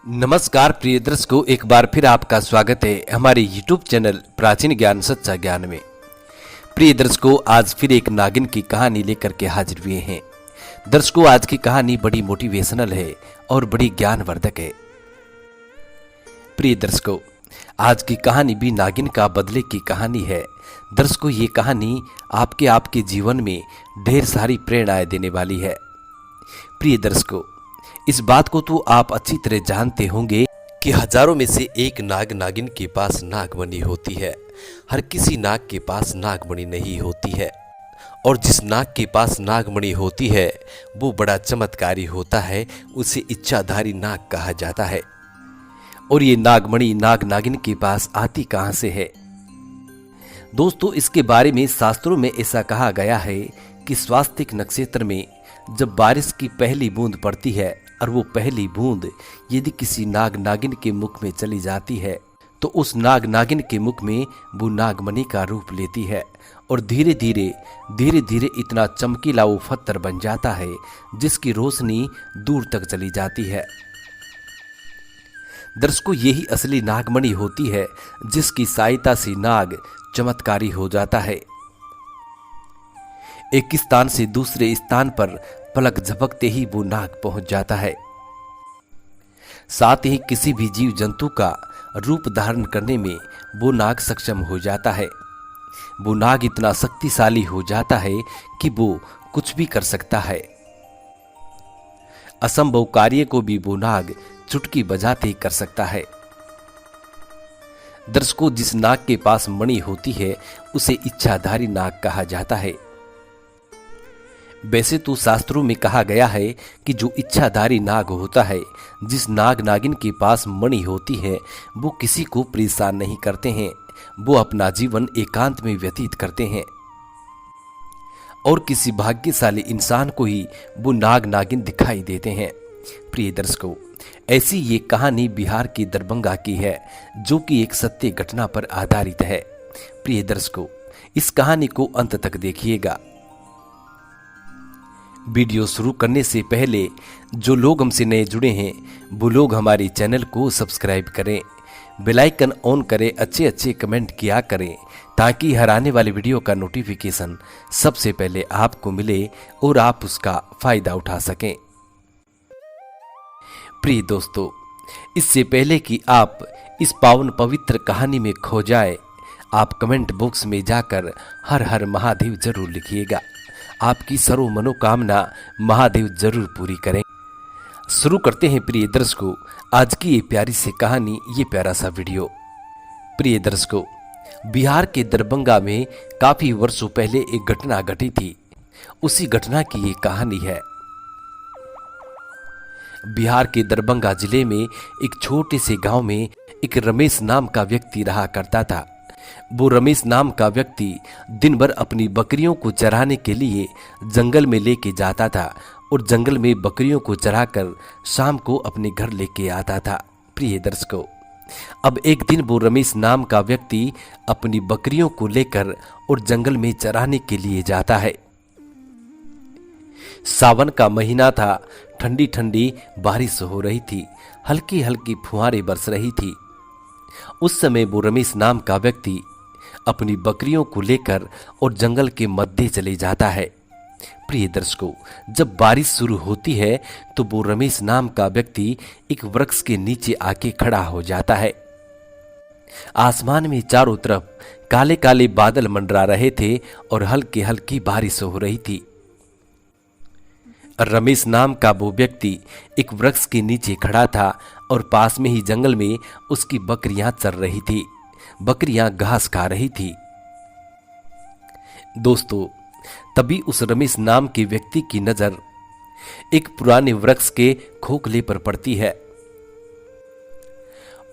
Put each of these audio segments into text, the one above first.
नमस्कार प्रिय दर्शकों, एक बार फिर आपका स्वागत है हमारे YouTube चैनल प्राचीन ज्ञान सच्चा ज्ञान में। प्रिय दर्शकों, आज फिर एक नागिन की कहानी लेकर के हाजिर हुए हैं। दर्शकों, आज की कहानी बड़ी मोटिवेशनल है और बड़ी ज्ञानवर्धक है। प्रिय दर्शकों, आज की कहानी भी नागिन का बदले की कहानी है। दर्शकों, ये कहानी आपके जीवन में ढेर सारी प्रेरणाएं देने वाली है। प्रिय दर्शकों, इस बात को तो आप अच्छी तरह जानते होंगे कि हजारों में से एक नाग नागिन के पास नागमणि होती है। हर किसी नाग के पास नागमणि नहीं होती है, और जिस नाग के पास नागमणि होती है वो बड़ा चमत्कारी होता है। उसे इच्छाधारी नाग कहा जाता है। और ये नागमणि नाग नागिन के पास आती कहां से है? दोस्तों, इसके बारे में शास्त्रों में ऐसा कहा गया है कि स्वास्तिक नक्षत्र में जब बारिश की पहली बूंद पड़ती है और वो पहली बूंद यदि किसी नाग नागिन के मुख में चली जाती है तो उस नाग नागिन के मुख में वो नागमणि का रूप लेती है और धीरे धीरे इतना चमकीला वो पत्थर बन जाता है जिसकी रोशनी दूर तक चली जाती है। दर्शकों, यही असली नागमणि होती है जिसकी सहायता से नाग चमत्कारी हो जाता है। एक स्थान से दूसरे स्थान पर पलक झपकते ही वो नाग पहुंच जाता है। साथ ही किसी भी जीव जंतु का रूप धारण करने में वो नाग सक्षम हो जाता है। वो नाग इतना शक्तिशाली हो जाता है कि वो कुछ भी कर सकता है। असंभव कार्य को भी वो नाग चुटकी बजाते ही कर सकता है। दर्शकों, जिस नाग के पास मणि होती है उसे इच्छाधारी नाग कहा जाता है। वैसे तो शास्त्रों में कहा गया है कि जो इच्छाधारी नाग होता है, जिस नाग नागिन के पास मणि होती है, वो किसी को परेशान नहीं करते हैं। वो अपना जीवन एकांत में व्यतीत करते हैं और किसी भाग्यशाली इंसान को ही वो नाग नागिन दिखाई देते हैं। प्रिय दर्शकों, ऐसी ये कहानी बिहार की दरभंगा की है जो कि एक सत्य घटना पर आधारित है। प्रिय दर्शकों, इस कहानी को अंत तक देखिएगा। वीडियो शुरू करने से पहले जो लोग हमसे नए जुड़े हैं वो लोग हमारे चैनल को सब्सक्राइब करें, बेल आइकन ऑन करें, अच्छे कमेंट किया करें ताकि हर आने वाले वीडियो का नोटिफिकेशन सबसे पहले आपको मिले और आप उसका फायदा उठा सकें। प्रिय दोस्तों, इससे पहले कि आप इस पावन पवित्र कहानी में खो जाए, आप कमेंट बॉक्स में जाकर हर हर महादेव जरूर लिखिएगा। आपकी सर्व मनोकामना महादेव जरूर पूरी करें। शुरू करते हैं प्रिय दर्शकों आज की ये प्यारी सी कहानी, ये प्यारा सा वीडियो। प्रिय दर्शकों, बिहार के दरभंगा में काफी वर्षों पहले एक घटना घटी थी। उसी घटना की ये कहानी है। बिहार के दरभंगा जिले में एक छोटे से गांव में एक रमेश नाम का व्यक्ति रहा करता था। वो रमेश नाम का व्यक्ति दिन भर अपनी बकरियों को चराने के लिए जंगल में लेके जाता था और जंगल में बकरियों को चराकर शाम को अपने घर लेके आता था। प्रिय दर्शकों, अब एक दिन वो रमेश नाम का व्यक्ति अपनी बकरियों को लेकर और जंगल में चराने के लिए जाता है। सावन का महीना था, ठंडी ठंडी बारिश हो रही थी, हल्की हल्की फुहारें बरस रही थी। उस समय वो रमेश नाम का व्यक्ति अपनी बकरियों को लेकर और जंगल के मध्य चले जाता है। प्रिय दर्शकों, जब बारिश शुरू होती है तो वो रमेश नाम का व्यक्ति एक वृक्ष के नीचे आके खड़ा हो जाता है। आसमान में चारों तरफ काले काले बादल मंडरा रहे थे और हल्की हल्की बारिश हो रही थी। रमेश नाम का वो व्यक्ति एक वृक्ष के नीचे खड़ा था और पास में ही जंगल में उसकी बकरियां चर रही थी। बकरियां घास खा रही थी। दोस्तों, तभी उस रमेश नाम के व्यक्ति की नजर एक पुराने वृक्ष के खोखले पर पड़ती है।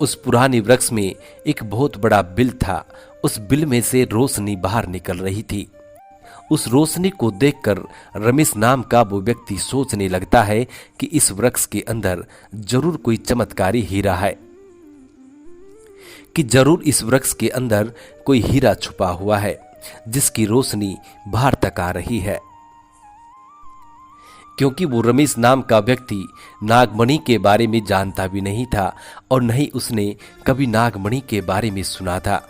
उस पुराने वृक्ष में एक बहुत बड़ा बिल था। उस बिल में से रोशनी बाहर निकल रही थी। उस रोशनी को देखकर रमेश नाम का वो व्यक्ति सोचने लगता है कि इस वृक्ष के अंदर जरूर कोई चमत्कारी हीरा है, कि जरूर इस वृक्ष के अंदर कोई हीरा छुपा हुआ है जिसकी रोशनी बाहर तक आ रही है। क्योंकि वो रमेश नाम का व्यक्ति नागमणि के बारे में जानता भी नहीं था और न ही उसने कभी नागमणि के बारे में सुना था।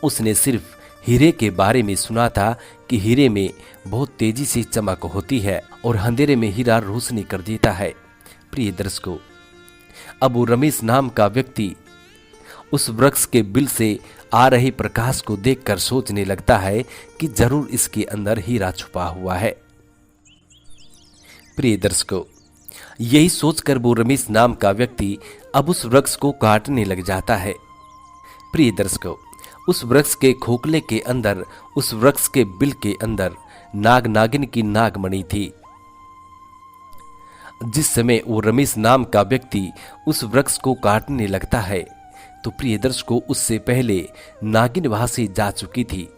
उसने सिर्फ हीरे के बारे में सुना था कि हीरे में बहुत तेजी से चमक होती है और अंधेरे में हीरा रोशनी कर देता है। प्रिय दर्शकों, अब वो रमेश नाम का व्यक्ति उस वृक्ष के बिल से आ रहे प्रकाश को देखकर सोचने लगता है कि जरूर इसके अंदर हीरा छुपा हुआ है। प्रिय दर्शकों, यही सोचकर वो रमेश नाम का व्यक्ति अब उस वृक्ष को काटने लग जाता है। प्रिय दर्शकों, उस वृक्ष के खोखले के अंदर, उस वृक्ष के बिल के अंदर नाग नागिन की नागमणि थी। जिस समय वो रमेश नाम का व्यक्ति उस वृक्ष को काटने लगता है तो प्रिय दर्शकों, उससे पहले नागिन वहां से जा चुकी थी।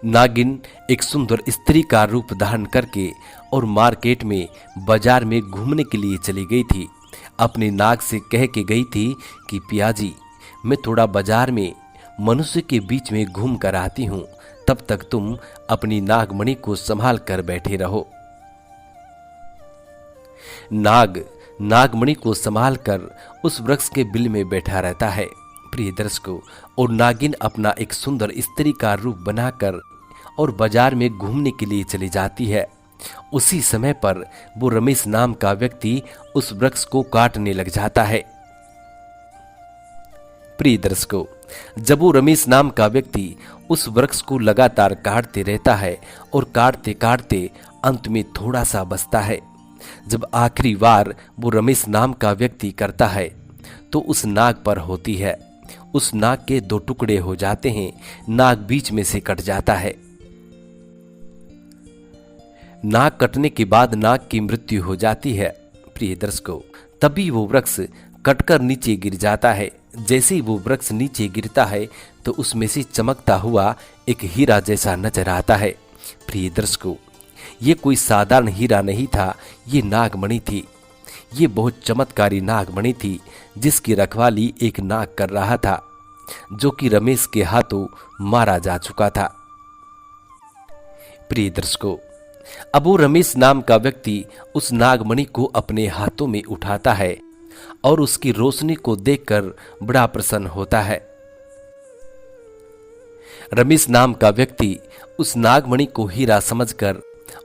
नागिन एक सुंदर स्त्री का रूप धारण करके और मार्केट में, बाजार में घूमने के लिए चली गई थी। अपने नाग से कह के गई थी कि पियाजी, मैं थोड़ा बाजार में मनुष्य के बीच में घूम कर आती हूं, तब तक तुम अपनी नागमणि को संभाल कर बैठे रहो। नाग नागमणि को संभाल कर उस वृक्ष के बिल में बैठा रहता है। प्रिय दर्शकों, और नागिन अपना एक सुंदर स्त्री का रूप बनाकर और बाजार में घूमने के लिए चली जाती है। उसी समय पर वो रमेश नाम का व्यक्ति उस वृक्ष को काटने लग जाता है। प्रिय दर्शकों, जब वो रमेश नाम का व्यक्ति उस वृक्ष को लगातार काटते रहता है और काटते काटते अंत में थोड़ा सा बचता है। जब आखिरी बार वो रमेश नाम का व्यक्ति करता है तो उस नाग पर होती है। उस नाग के दो टुकड़े हो जाते हैं, नाग बीच में से कट जाता है। नाग कटने के बाद नाग की मृत्यु हो जाती है। प्रिय दर्शकों, तभी वो वृक्ष कटकर नीचे गिर जाता है। जैसे ही वो वृक्ष नीचे गिरता है तो उसमें से चमकता हुआ एक हीरा जैसा नजर आता है। प्रिय दर्शकों, ये कोई साधारण हीरा नहीं था, ये नागमणि थी। ये बहुत चमत्कारी नागमणि थी जिसकी रखवाली एक नाग कर रहा था, जो कि रमेश के हाथों मारा जा चुका था। प्रिय दर्शकों, अब वो रमेश नाम का व्यक्ति उस नागमणि को अपने हाथों में उठाता है और उसकी रोशनी को देखकर बड़ा प्रसन्न होता है। रमेश नाम का व्यक्ति उस नागमणि को हीरा समझकर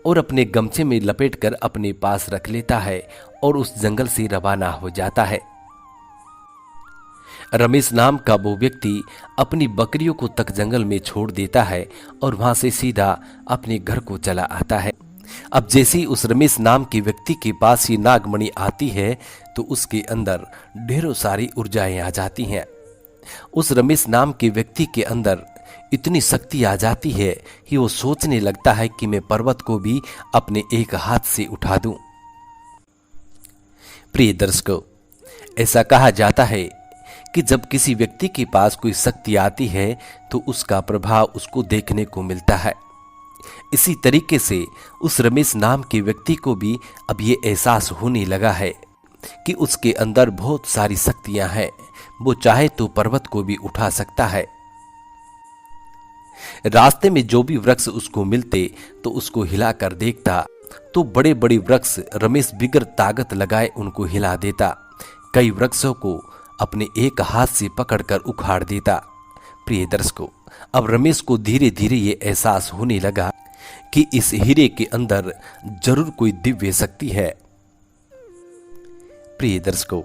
और अपने गमछे में लपेटकर अपने पास रख लेता है और उस जंगल से रवाना हो जाता है। रमेश नाम का वो व्यक्ति अपनी बकरियों को तक जंगल में छोड़ देता है और वहां से सीधा अपने घर को चला आता है। अब जैसे ही उस रमेश नाम के व्यक्ति के पास ये नागमणि आती है तो उसके अंदर ढेरों सारी ऊर्जाएं आ जाती हैं। उस रमेश नाम के व्यक्ति के अंदर इतनी शक्ति आ जाती है कि वो सोचने लगता है कि मैं पर्वत को भी अपने एक हाथ से उठा दूं। प्रिय दर्शकों, ऐसा कहा जाता है कि जब किसी व्यक्ति के पास कोई शक्ति आती है तो उसका प्रभाव उसको देखने को मिलता है। इसी तरीके से उस रमेश नाम के व्यक्ति को भी अब ये एहसास होने लगा है कि उसके अंदर बहुत सारी शक्तियां हैं। वो चाहे तो पर्वत को भी उठा सकता है। रास्ते में जो भी वृक्ष उसको मिलते तो उसको हिलाकर देखता तो बड़े बड़े वृक्ष रमेश बिगर ताकत लगाए उनको हिला देता। कई वृक्षों को अपने एक हाथ से पकड़कर उखाड़ देता। प्रिय दर्शकों, अब रमेश को धीरे धीरे ये एहसास होने लगा कि इस हीरे के अंदर जरूर कोई दिव्य शक्ति है। प्रिय दर्शकों,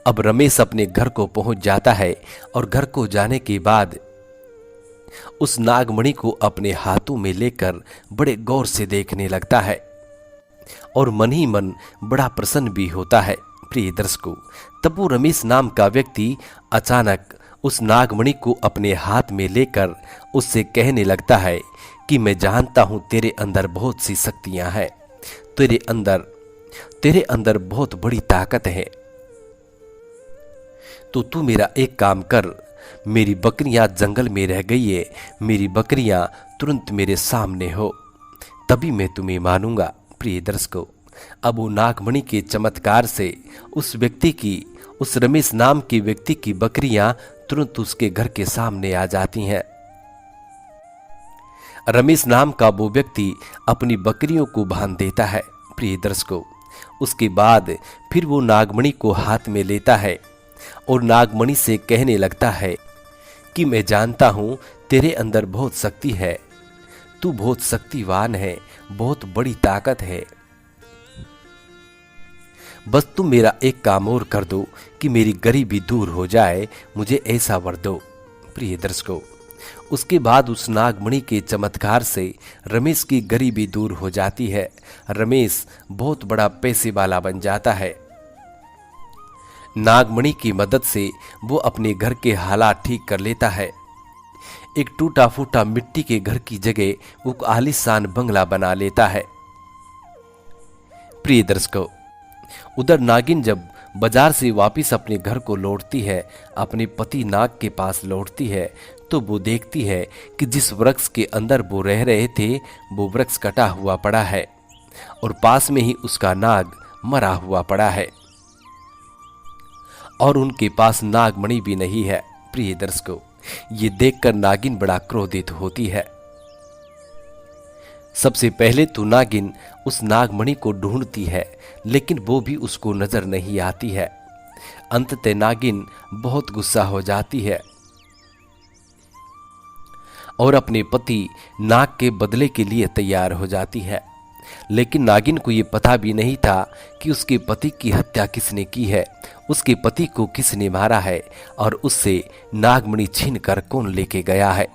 अब रमेश अपने घर को पहुंच जाता है और घर को जाने के बाद उस नागमणि को अपने हाथों में लेकर बड़े गौर से देखने लगता है और मन ही मन बड़ा प्रसन्न भी होता है। प्रिय दर्शकों, तब वो रमेश नाम का व्यक्ति अचानक उस नागमणि को अपने हाथ में लेकर उससे कहने लगता है कि मैं जानता हूं तेरे अंदर बहुत सी शक्तियां हैं, तेरे अंदर बहुत बड़ी ताकत है। तो तू मेरा एक काम कर, मेरी बकरियां जंगल में रह गई है, मेरी बकरियां तुरंत मेरे सामने हो, तभी मैं तुम्हें मानूंगा। प्रिय दर्शकों, अब वो नागमणि के चमत्कार से उस रमेश नाम के व्यक्ति की बकरियां तुरंत उसके घर के सामने आ जाती हैं। रमेश नाम का वो व्यक्ति अपनी बकरियों को बांध देता है प्रिय दर्शकों। उसके बाद फिर वो नागमणि को हाथ में लेता है और नागमणि से कहने लगता है कि मैं जानता हूं तेरे अंदर बहुत शक्ति है, तू बहुत शक्तिवान है, बहुत बड़ी ताकत है। बस तुम मेरा एक काम और कर दो कि मेरी गरीबी दूर हो जाए, मुझे ऐसा वर दो प्रिय दर्शकों। उसके बाद उस नागमणि के चमत्कार से रमेश की गरीबी दूर हो जाती है। रमेश बहुत बड़ा पैसे वाला बन जाता है। नागमणि की मदद से वो अपने घर के हालात ठीक कर लेता है। एक टूटा फूटा मिट्टी के घर की जगह वो आलीशान बंगला बना लेता है। प्रिय दर्शकों, उधर नागिन जब बाजार से वापस अपने घर को लौटती है, अपने पति नाग के पास लौटती है, तो वो देखती है कि जिस वृक्ष के अंदर वो रह रहे थे वो वृक्ष कटा हुआ पड़ा है और पास में ही उसका नाग मरा हुआ पड़ा है और उनके पास नागमणि भी नहीं है। प्रिय दर्शकों, ये देखकर नागिन बड़ा क्रोधित होती है। सबसे पहले तो नागिन उस नागमणि को ढूंढती है, लेकिन वो भी उसको नजर नहीं आती है। अंततः नागिन बहुत गुस्सा हो जाती है और अपने पति नाग के बदले के लिए तैयार हो जाती है। लेकिन नागिन को ये पता भी नहीं था कि उसके पति की हत्या किसने की है, उसके पति को किसने मारा है और उससे नागमणि छीन कर कौन लेके गया है।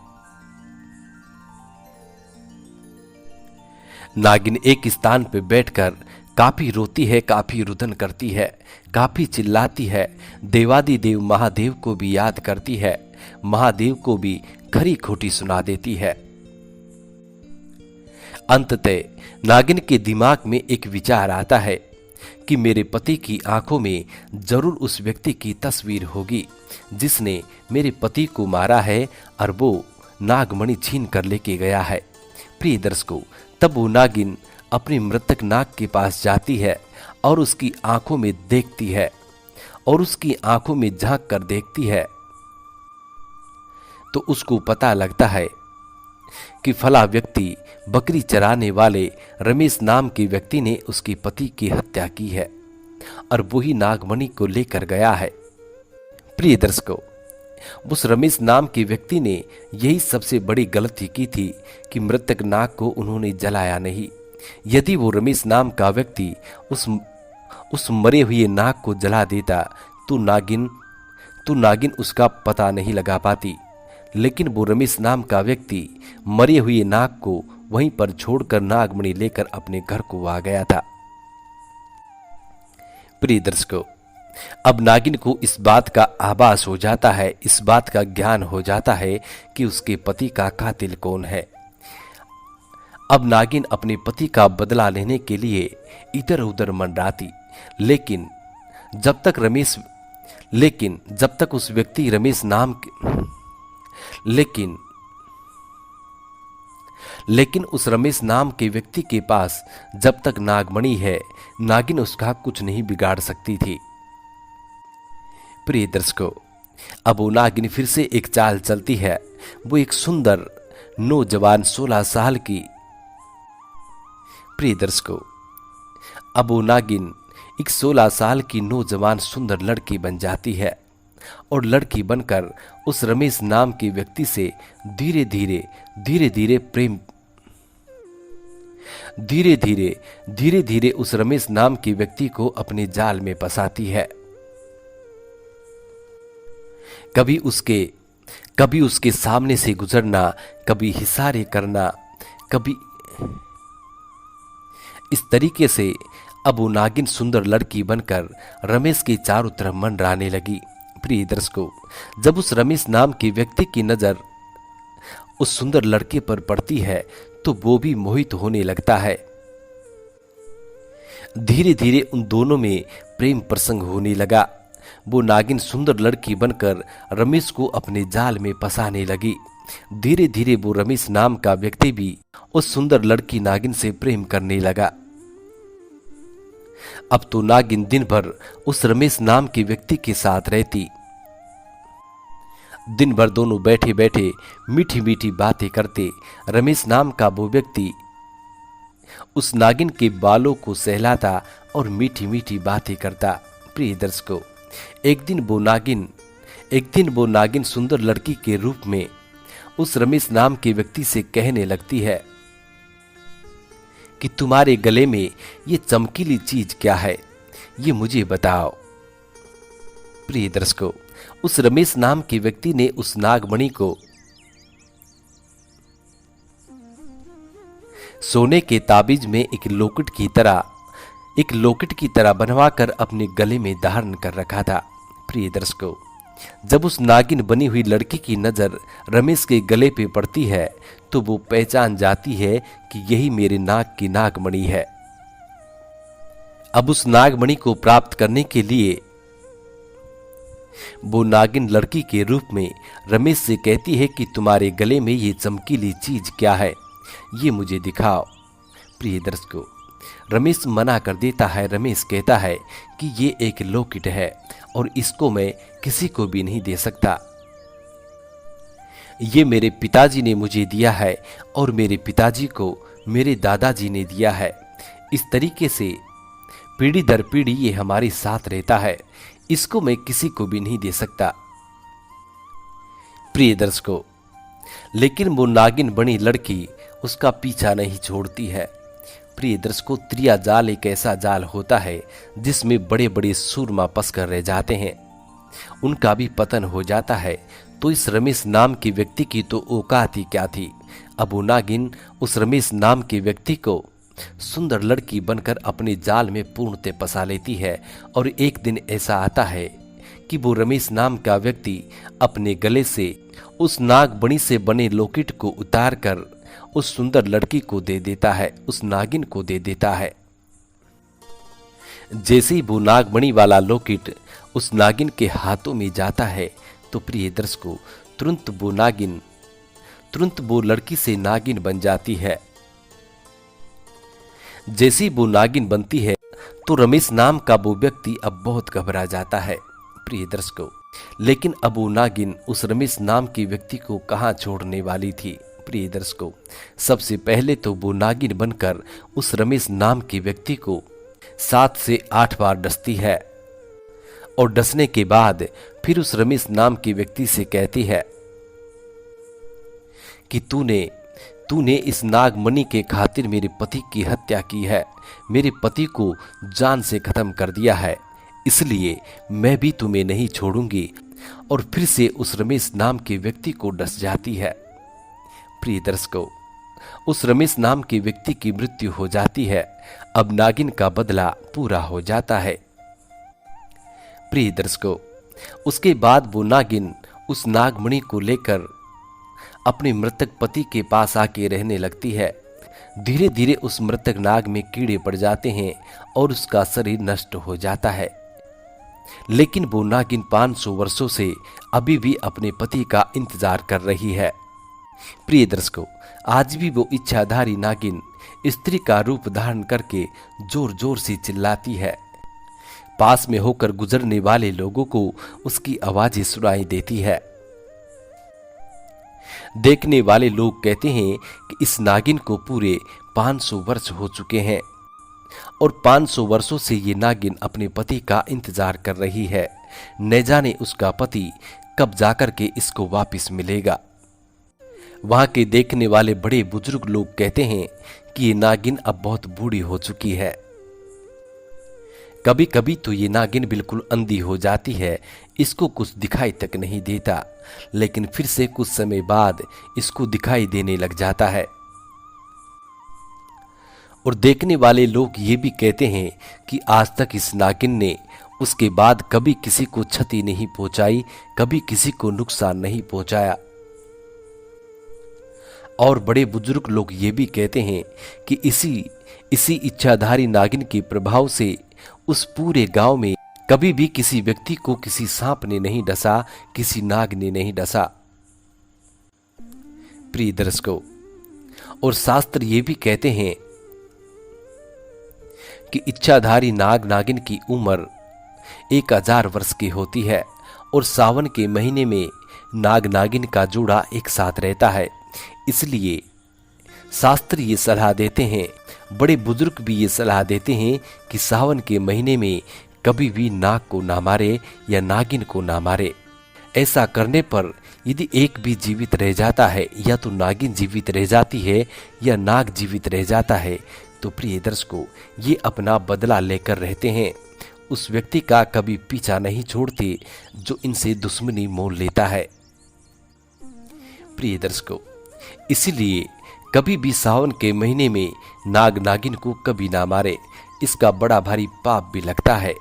नागिन एक स्थान पर बैठकर काफी रोती है, काफी रुदन करती है, काफी चिल्लाती है, देवादिदेव महादेव को भी याद करती है, महादेव को भी खरी खोटी सुना देती है। अंततः नागिन के दिमाग में एक विचार आता है कि मेरे पति की आंखों में जरूर उस व्यक्ति की तस्वीर होगी जिसने मेरे पति को मारा है और वो नागमणि छीन कर लेके गया है। प्रिय दर्शकों, तब वो नागिन अपने मृतक नाग के पास जाती है और उसकी आंखों में देखती है और उसकी आंखों में झांक कर देखती है तो उसको पता लगता है कि फला व्यक्ति बकरी चराने वाले रमेश नाम के व्यक्ति ने उसके पति की हत्या की है और वही नागमणि को लेकर गया है। प्रिय दर्शकों, उस रमेश नाम के व्यक्ति ने यही सबसे बड़ी गलती की थी कि मृतक नाग को उन्होंने जलाया नहीं। यदि वो रमेश नाम का व्यक्ति उस मरे हुए नाग को जला देता तो नागिन उसका पता नहीं लगा पाती। लेकिन वो रमेश नाम का व्यक्ति मरे हुए नाग को वहीं पर छोड़कर नागमणि लेकर अपने घर को आ गया था। प्रिय दर्शकों, अब नागिन को इस बात का आभास हो जाता है, इस बात का ज्ञान हो जाता है कि उसके पति का कातिल कौन है। अब नागिन अपने पति का बदला लेने के लिए इधर उधर मंडराती, लेकिन जब तक उस व्यक्ति रमेश नाम के लेकिन उस रमेश नाम के व्यक्ति के पास जब तक नागमणि है, नागिन उसका कुछ नहीं बिगाड़ सकती थी। प्रिय दर्शकों, अब वो नागिन फिर से एक चाल चलती है। वो एक सुंदर नौजवान 16 साल की प्रिय दर्शकों, अब वो नागिन एक 16 साल की नौजवान सुंदर लड़की बन जाती है और लड़की बनकर उस रमेश नाम के व्यक्ति से धीरे धीरे उस रमेश नाम के व्यक्ति को अपने जाल में फंसाती है। कभी उसके सामने से गुजरना, कभी इशारे करना, कभी इस तरीके से अब वो नागिन सुंदर लड़की बनकर रमेश के चारों तरफ मंडराने लगी। प्रिय दर्शकों, जब उस रमेश नाम के व्यक्ति की नजर उस सुंदर लड़के पर पड़ती है तो वो भी मोहित होने लगता है। धीरे धीरे उन दोनों में प्रेम प्रसंग होने लगा। वो नागिन सुंदर लड़की बनकर रमेश को अपने जाल में फंसाने लगी। धीरे धीरे वो रमेश नाम का व्यक्ति भी उस सुंदर लड़की नागिन से प्रेम करने लगा। अब तो नागिन दिन भर उस रमेश नाम के व्यक्ति के साथ रहती। दिन भर दोनों बैठे बैठे मीठी मीठी बातें करते। रमेश नाम का वो व्यक्ति उस नागिन के बालों को सहलाता और मीठी मीठी बातें करता। प्रिय दर्शकों, एक दिन वो नागिन सुंदर लड़की के रूप में उस रमेश नाम के व्यक्ति से कहने लगती है कि तुम्हारे गले में ये चमकीली चीज क्या है, ये मुझे बताओ। प्रिय दर्शकों, उस रमेश नाम के व्यक्ति ने उस नागमणि को सोने के ताबीज में एक लोकेट की तरह बनवाकर अपने गले में धारण कर रखा था। प्रिय दर्शकों, जब उस नागिन बनी हुई लड़की की नजर रमेश के गले पे पड़ती है तो वो पहचान जाती है कि यही मेरे नाग की नागमणि है। अब उस नागमणि को प्राप्त करने के लिए वो नागिन लड़की के रूप में रमेश से कहती है कि तुम्हारे गले में ये चमकीली चीज क्या है, ये मुझे दिखाओ। प्रिय दर्शकों, रमेश मना कर देता है। रमेश कहता है कि ये एक लॉकेट है और इसको मैं किसी को भी नहीं दे सकता। ये मेरे पिताजी ने मुझे दिया है और मेरे पिताजी को मेरे दादाजी ने दिया है। इस तरीके से पीढ़ी दर पीढ़ी ये हमारे साथ रहता है, इसको मैं किसी को भी नहीं दे सकता। प्रिय दर्शकों, लेकिन वो नागिन बनी लड़की उसका पीछा नहीं छोड़ती है। प्रिय दर्शकों, त्रिया जाल एक ऐसा जाल होता है जिसमें बड़े बड़े सूरमा फंसकर रह जाते हैं, उनका भी पतन हो जाता है। तो इस रमेश नाम के व्यक्ति की तो औकात ही क्या थी। अब वो नागिन उस रमेश नाम के व्यक्ति को सुंदर लड़की बनकर अपने जाल में पूर्णतः फंसा लेती है। और एक दिन ऐसा आता है कि वो रमेश नाम का व्यक्ति अपने गले से उस नागमणि से बने लॉकेट को उतार कर उस सुंदर लड़की को दे देता है, उस नागिन को दे देता है। जैसे ही वो नागमणि वाला लॉकेट उस नागिन के हाथों में जाता है तो प्रिय दर्शकों, तुरंत वो लड़की से नागिन बन जाती है। जैसे ही वो नागिन बनती है तो रमेश नाम का वो व्यक्ति अब बहुत घबरा जाता है। प्रिय दर्शकों, लेकिन अब वो नागिन उस रमेश नाम के व्यक्ति को कहां छोड़ने वाली थी। प्रिय दर्शकों, सबसे पहले तो वो नागिन बनकर उस रमेश नाम के व्यक्ति को 7 से 8 बार डसती है और डसने के बाद फिर उस रमेश नाम के व्यक्ति से कहती है कि तूने इस नागमणि के खातिर मेरे पति की हत्या की है, मेरे पति को जान से खत्म कर दिया है, इसलिए मैं भी तुम्हें नहीं छोड़ूंगी। और फिर से उस रमेश नाम के व्यक्ति को डस जाती है। प्रिय दर्शकों, उस रमेश नाम के व्यक्ति की मृत्यु हो जाती है। अब नागिन का बदला पूरा हो जाता है। प्रिय दर्शकों, उसके बाद वो नागिन उस नागमणि को लेकर अपने मृतक पति के पास आके रहने लगती है। धीरे धीरे उस मृतक नाग में कीड़े पड़ जाते हैं और उसका शरीर नष्ट हो जाता है। लेकिन वो नागिन 500 वर्षों से अभी भी अपने पति का इंतजार कर रही है। प्रिय दर्शकों, आज भी वो इच्छाधारी नागिन स्त्री का रूप धारण करके जोर जोर से चिल्लाती है। पास में होकर गुजरने वाले लोगों को उसकी आवाजें सुनाई देती है। देखने वाले लोग कहते हैं कि इस नागिन को पूरे 500 वर्ष हो चुके हैं और 500 वर्षों से ये नागिन अपने पति का इंतजार कर रही है। न जाने उसका पति कब जाकर के इसको वापस मिलेगा। वहां के देखने वाले बड़े बुजुर्ग लोग कहते हैं कि ये नागिन अब बहुत बूढ़ी हो चुकी है। कभी कभी तो ये नागिन बिल्कुल अंधी हो जाती है, इसको कुछ दिखाई तक नहीं देता, लेकिन फिर से कुछ समय बाद इसको दिखाई देने लग जाता है। और देखने वाले लोग ये भी कहते हैं कि आज तक इस नागिन ने उसके बाद कभी किसी को क्षति नहीं पहुंचाई, कभी किसी को नुकसान नहीं पहुंचाया। और बड़े बुजुर्ग लोग ये भी कहते हैं कि इसी इच्छाधारी नागिन के प्रभाव से उस पूरे गांव में कभी भी किसी व्यक्ति को किसी सांप ने नहीं डसा, किसी नाग ने नहीं डसा। प्रिय दर्शकों, और शास्त्र ये भी कहते हैं कि इच्छाधारी नाग नागिन की उम्र 1000 वर्ष की होती है और सावन के महीने में नाग नागिन का जोड़ा एक साथ रहता है। इसलिए शास्त्र ये सलाह देते हैं, बड़े बुजुर्ग भी ये सलाह देते हैं कि सावन के महीने में कभी भी नाग को ना मारे या नागिन को ना मारे। ऐसा करने पर यदि एक भी जीवित रह जाता है, या तो नागिन जीवित रह जाती है या नाग जीवित रह जाता है, तो प्रिय दर्शकों ये अपना बदला लेकर रहते हैं। उस व्यक्ति का कभी पीछा नहीं छोड़ते जो इनसे दुश्मनी मोल लेता है। प्रिय दर्शकों इसीलिए कभी भी सावन के महीने में नाग नागिन को कभी ना मारे, इसका बड़ा भारी पाप भी लगता है।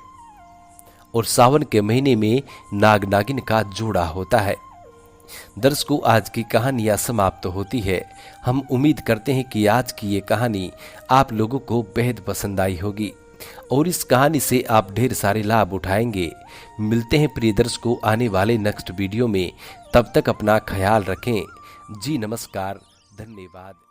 और सावन के महीने में नाग नागिन का जोड़ा होता है। दर्शकों आज की कहानियां समाप्त होती है। हम उम्मीद करते हैं कि आज की ये कहानी आप लोगों को बेहद पसंद आई होगी और इस कहानी से आप ढेर सारे लाभ उठाएंगे। मिलते हैं प्रिय दर्शकों आने वाले नेक्स्ट वीडियो में। तब तक अपना ख्याल रखें। जी नमस्कार, धन्यवाद।